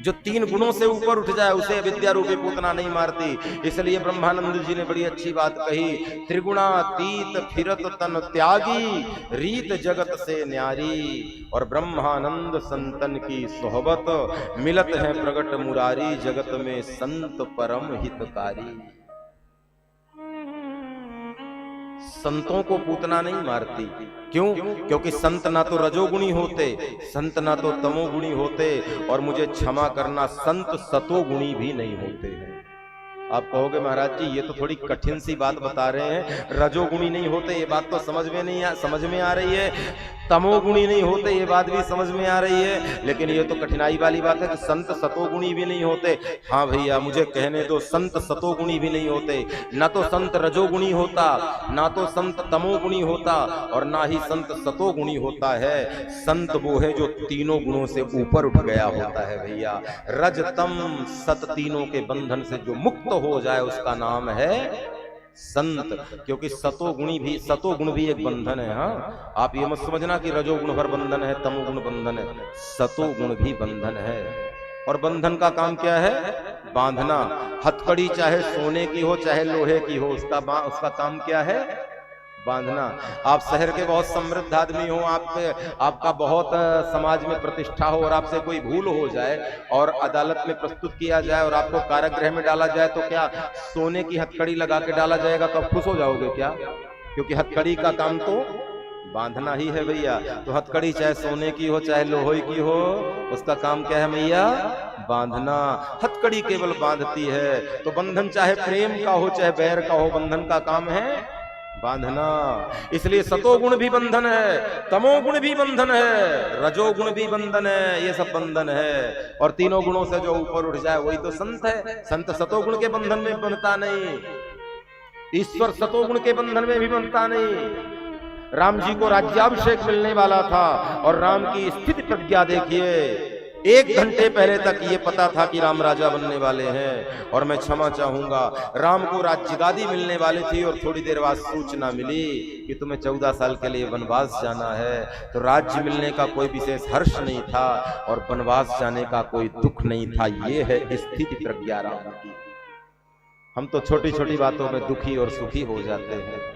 जो 3 गुणों से ऊपर उठ जाए उसे विद्या रूपी पूतना नहीं मारती। इसलिए ब्रह्मानंद जी ने बड़ी अच्छी बात कही, त्रिगुणातीत फिरत तन त्यागी, रीत जगत से न्यारी। और ब्रह्मानंद संतन की सोहबत, मिलत है प्रगट मुरारी, जगत में संत परम हितकारी। संतों को पूतना नहीं मारती। क्यों? क्योंकि संत ना तो रजोगुणी होते, संत ना तो तमोगुणी होते, और मुझे क्षमा करना, संत सतोगुणी भी नहीं होते हैं। आप कहोगे महाराज जी ये तो थोड़ी कठिन सी बात बता रहे हैं, रजोगुणी नहीं होते ये बात तो समझ में आ रही है, तमोगुणी नहीं होते ये बात भी समझ में आ रही है, लेकिन ये तो कठिनाई वाली बात है कि संत सतोगुणी भी नहीं होते। हाँ भैया मुझे कहने दो, संत सतोगुणी भी नहीं होते, ना तो संत रजोगुणी होता, ना तो संत तमोगुणी होता, और ना ही संत सतोगुणी होता है। संत वो है जो तीनों गुणों से ऊपर उठ गया होता है भैया। रज तम सत तीनों के बंधन से जो मुक्त हो जाए उसका नाम है संत। क्योंकि सतोगुण भी एक बंधन है। हाँ, आप ये मत समझना कि रजोगुण भर बंधन है, तमोगुण बंधन है, सतोगुण भी बंधन है। और बंधन का काम क्या है? बांधना। हथकड़ी चाहे सोने की हो चाहे लोहे की हो, उसका काम क्या है? बांधना। आप शहर के बहुत समृद्ध आदमी हो, आपका बहुत समाज में प्रतिष्ठा हो, और आपसे कोई भूल हो जाए और अदालत में प्रस्तुत किया जाए और आपको कारागृह में डाला जाए, तो क्या सोने की हथकड़ी लगा के डाला जाएगा तो आप खुश हो जाओगे क्या? क्योंकि हथकड़ी का काम तो बांधना ही है भैया। तो हथकड़ी चाहे सोने की हो चाहे लोहे की हो, उसका काम क्या है भैया? बांधना। हथकड़ी केवल बांधती है। तो बंधन चाहे प्रेम का हो चाहे बैर का हो, बंधन का काम है बांधना। इसलिए सतोगुण भी बंधन है, तमोगुण भी बंधन है, रजोगुण भी बंधन है, ये सब बंधन है। और तीनों गुणों से जो ऊपर उठ जाए वही तो संत है। संत सतोगुण के बंधन में बंधता नहीं, ईश्वर सतोगुण के बंधन में भी बंधता नहीं। राम जी को राज्याभिषेक मिलने वाला था, और राम की स्थिति प्रज्ञा देखिए, 1 घंटे पहले तक ये पता था कि राम राजा बनने वाले हैं। और मैं क्षमा चाहूंगा, राम को राज्यगादी मिलने वाली थी और थोड़ी देर बाद सूचना मिली कि तुम्हें 14 साल के लिए वनवास जाना है। तो राज्य मिलने का कोई विशेष हर्ष नहीं था और वनवास जाने का कोई दुख नहीं था। ये है स्थिति प्रज्ञा राम की। हम तो छोटी छोटी बातों में दुखी और सुखी हो जाते हैं।